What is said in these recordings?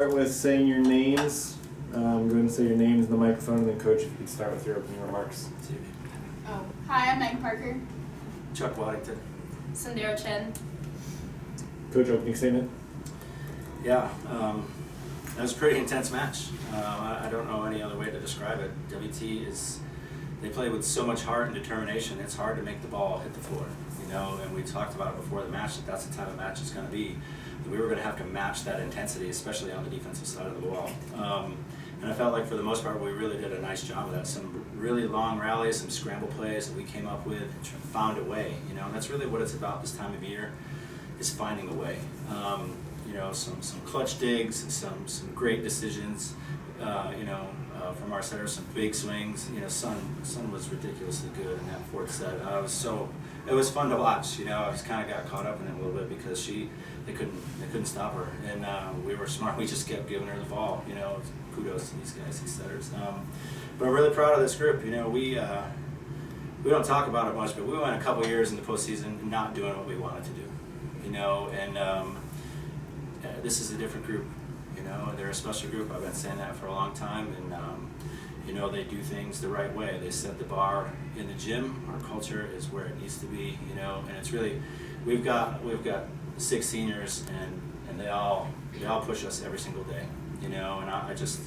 Start with saying your names. Go ahead and say your names in the microphone, and then Coach, if you could start with your opening remarks. Oh, hi, I'm Meg Parker. Chuck Waddington. Sandero Chen. Coach, opening statement. Yeah, that was a pretty intense match. I don't know any other way to describe it. WT they play with so much heart and determination. It's hard to make the ball hit the floor, and we talked about it before the match that that's the type of match it's going to be. That we were going to have to match that intensity, especially on the defensive side of the ball. And I felt like for the most part we really did a nice job of that. Some really long rallies, some scramble plays that we came up with, and found a way. And that's really what it's about this time of year, is finding a way. Some clutch digs, some great decisions. From our setter, some big swings. Sun was ridiculously good in that fourth set. It was fun to watch. I just kind of got caught up in it a little bit because they couldn't stop her, and we were smart. We just kept giving her the ball. Kudos to these guys, these setters. But I'm really proud of this group. We don't talk about it much, but we went a couple years in the postseason not doing what we wanted to do. This is a different group. They're a special group. I've been saying that for a long time, and they do things the right way. They set the bar in the gym. Our culture is where it needs to be. And it's really, we've got 6 seniors, and they all push us every single day. And I just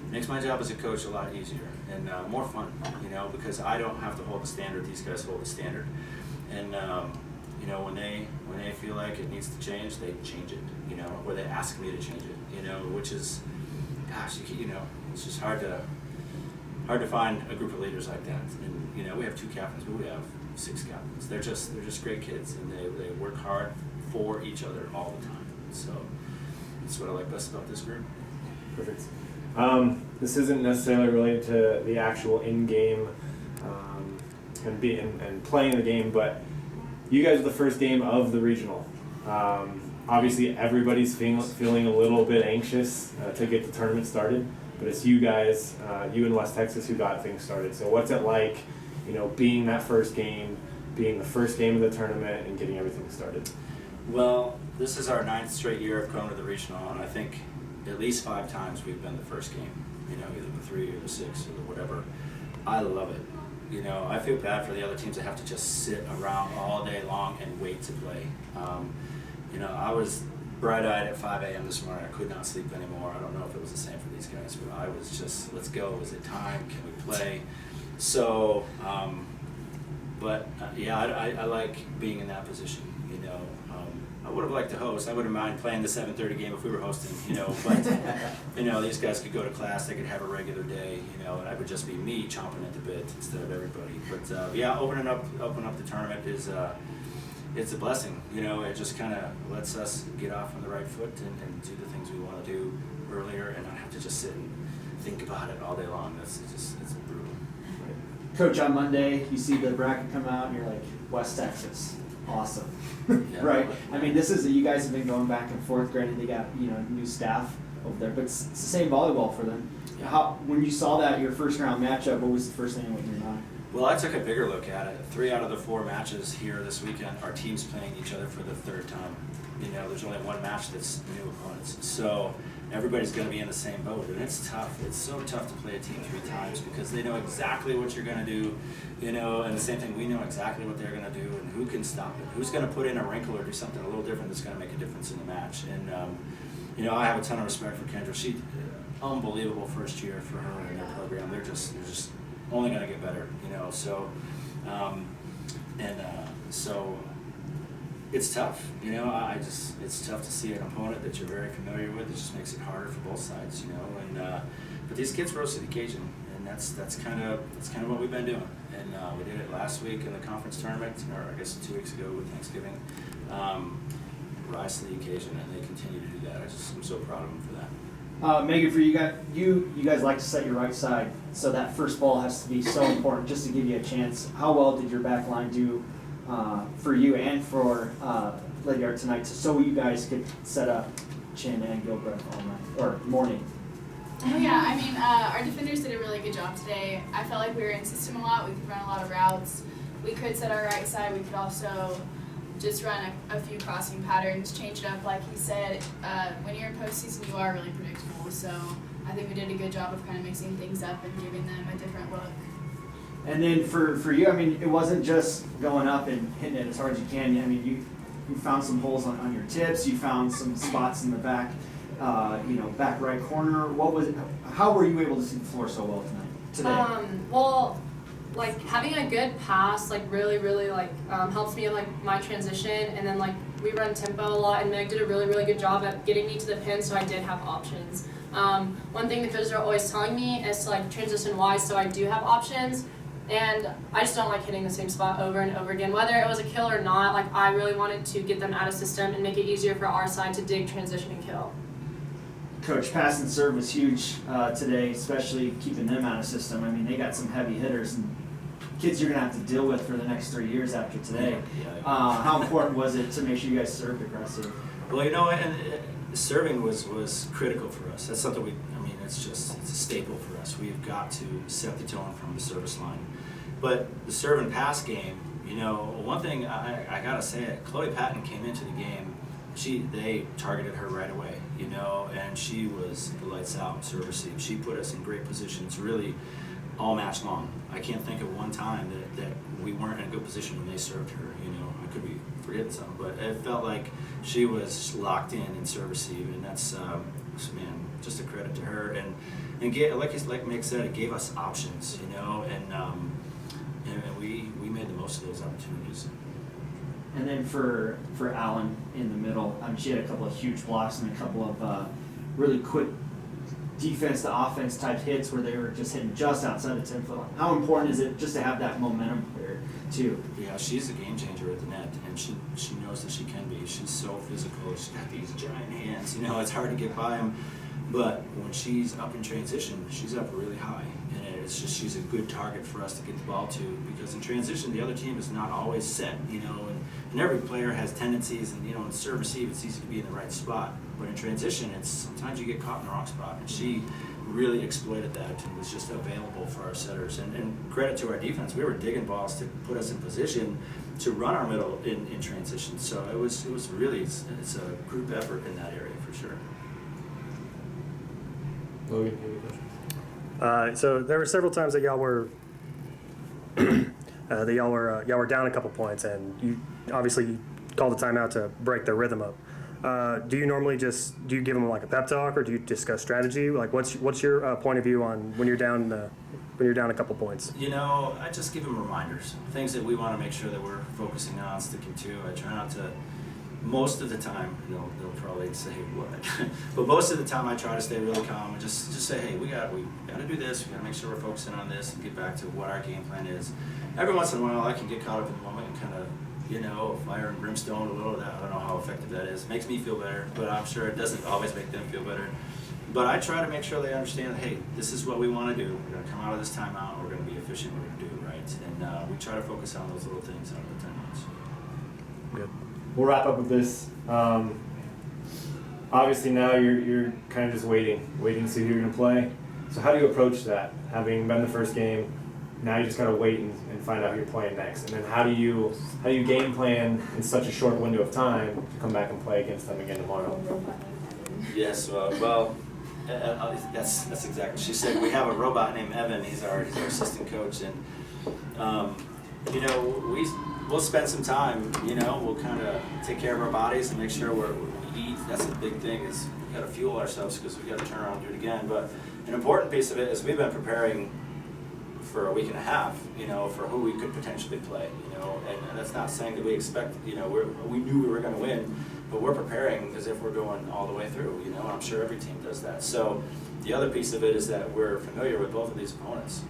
makes my job as a coach a lot easier and more fun. Because I don't have to hold the standard. These guys hold the standard, and when they feel like it needs to change, they change it. Or they ask me to change it. Which is, gosh, it's just hard to find a group of leaders like that. And we have 2 captains, but we have 6 captains. They're just great kids, and they work hard for each other all the time. So that's what I like best about this group. Perfect. This isn't necessarily related to the actual in-game and playing the game, but you guys are the first game of the regional. Obviously, everybody's feeling a little bit anxious to get the tournament started, but it's you guys, you in West Texas, who got things started. So what's it like, being that first game, being the first game of the tournament, and getting everything started? Well, this is our 9th straight year of going to the regional, and I think at least 5 times we've been the first game, either the 3 or the 6 or the whatever. I love it. I feel bad for the other teams that have to just sit around all day long and wait to play. I was bright-eyed at 5 a.m. this morning. I could not sleep anymore. I don't know if it was the same for these guys, but I was just, let's go. Is it time? Can we play? So, I like being in that position. I would have liked to host. I wouldn't mind playing the 7:30 game if we were hosting. But these guys could go to class. They could have a regular day. And it would just be me chomping at the bit instead of everybody. But open up the tournament is. It's a blessing, it just kind of lets us get off on the right foot and do the things we want to do earlier and not have to just sit and think about it all day long. It's brutal. Coach, on Monday, you see the bracket come out and you're like, West Texas, awesome. Yeah, right? I mean, you guys have been going back and forth. Granted, they got, new staff over there, but it's the same volleyball for them. Yeah. When you saw that, your first round matchup, what was the first thing that went in your mind? Well, I took a bigger look at it. 3 out of the 4 matches here this weekend are teams playing each other for the 3rd time. There's only 1 match that's new opponents. So everybody's going to be in the same boat, and it's tough. It's so tough to play a team 3 times because they know exactly what you're going to do, and the same thing, we know exactly what they're going to do and who can stop it, who's going to put in a wrinkle or do something a little different that's going to make a difference in the match. And, I have a ton of respect for Kendra. She unbelievable first year for her and their program. They're just only going to get better, so it's tough, it's tough to see an opponent that you're very familiar with. It just makes it harder for both sides, but these kids rose to the occasion, and that's kind of what we've been doing, and we did it last week in the conference tournament, or I guess 2 weeks ago with Thanksgiving, rise to the occasion, and they continue to do that. I'm so proud of them for that. Megan, for you guys like to set your right side, so that first ball has to be so important just to give you a chance. How well did your back line do for you and for Ledyard tonight, so you guys could set up Chin and Gilbreth all night or morning? Oh yeah, our defenders did a really good job today. I felt like we were in system a lot. We could run a lot of routes. We could set our right side. We could also just run a few crossing patterns, change it up. Like he said, when you're in postseason, you are really predictable. So I think we did a good job of kind of mixing things up and giving them a different look. And then for you, I mean, it wasn't just going up and hitting it as hard as you can. I mean, you found some holes on your tips. You found some spots in the back, back right corner. What was it? How were you able to see the floor so well today? Well, like having a good pass, like really helps me in like my transition, and then like we run tempo a lot, and Meg did a really good job at getting me to the pin, so I did have options. One thing the coaches are always telling me is to like transition wise, so I do have options. And I just don't like hitting the same spot over and over again. Whether it was a kill or not, like I really wanted to get them out of system and make it easier for our side to dig, transition, and kill. Coach, pass and serve was huge today, especially keeping them out of system. I mean, they got some heavy hitters and kids you're going to have to deal with for the next 3 years after today. How important was it to make sure you guys served aggressive? Well, serving was critical for us. That's something it's a staple for us. We've got to set the tone from the service line. But the serve and pass game, one thing I gotta say it, Chloe Patton came into the game, they targeted her right away, and she was lights out serve receive. She put us in great positions really all match long. I can't think of one time that we weren't in a good position when they served her, I could be forgetting something, but it felt like she was locked in serve receive, and that's, just a credit to her, and like Mick said, it gave us options, and we made the most of those opportunities. And then for Allen in the middle, she had a couple of huge blocks and a couple of really quick defense to offense type hits where they were just hitting just outside the 10-foot line. How important is it just to have that momentum there too? Yeah, she's a game changer at the net, and she knows that she can be. She's so physical. She's got these giant hands. It's hard to get by them. But when she's up in transition, she's up really high, and it's just she's a good target for us to get the ball to, because in transition the other team is not always set, and every player has tendencies, and in serve receive it's easy to be in the right spot, but in transition it's sometimes you get caught in the wrong spot, and she really exploited that and was just available for our setters, and credit to our defense, we were digging balls to put us in position to run our middle in transition, so it was really it's a group effort in that area for sure. Logan, any questions? So there were several times that y'all were y'all were down a couple points, and you obviously called the timeout to break their rhythm up. Do you normally do you give them like a pep talk, or do you discuss strategy? Like what's your point of view on when you're down a couple points? I just give them reminders, things that we want to make sure that we're focusing on, sticking to. I try not to. Most of the time, they'll probably say what, but most of the time I try to stay really calm and just say, hey, we got to do this. We got to make sure we're focusing on this and get back to what our game plan is. Every once in a while, I can get caught up in the moment and kind of, fire and brimstone a little. I don't know how effective that is. It makes me feel better, but I'm sure it doesn't always make them feel better. But I try to make sure they understand, hey, this is what we want to do. We're going to come out of this timeout. We're going to be efficient. We're going to do it right, and we try to focus on those little things out of the timeouts. Good. We'll wrap up with this. Obviously now you're kind of just waiting to see who you're going to play. So how do you approach that? Having been the first game, now you just got to wait and find out who you're playing next. And then how do you game plan in such a short window of time to come back and play against them again tomorrow? Yes, that's exactly. She said we have a robot named Evan. He's our assistant coach, and we'll spend some time. We'll kind of take care of our bodies and make sure we eat. That's the big thing, is we got to fuel ourselves, because we got to turn around and do it again. But an important piece of it is we've been preparing for a week and a half, for who we could potentially play, and that's not saying that we expect, we knew we were going to win, but we're preparing as if we're going all the way through, I'm sure every team does that. So the other piece of it is that we're familiar with both of these opponents.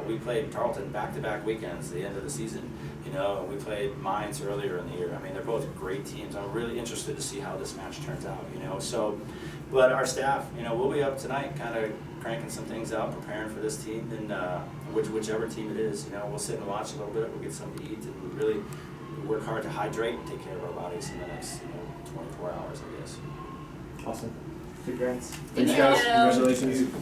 We played Tarleton back-to-back weekends at the end of the season, and we played Mines earlier in the year. I mean, they're both great teams. I'm really interested to see how this match turns out, So, but our staff, we'll be up tonight kind of cranking some things out, preparing for this team, and whichever team it is, we'll sit and watch a little bit, we'll get something to eat, and really work hard to hydrate and take care of our bodies in the next 24 hours, I guess. Awesome. Congrats. Thanks, guys. Congratulations.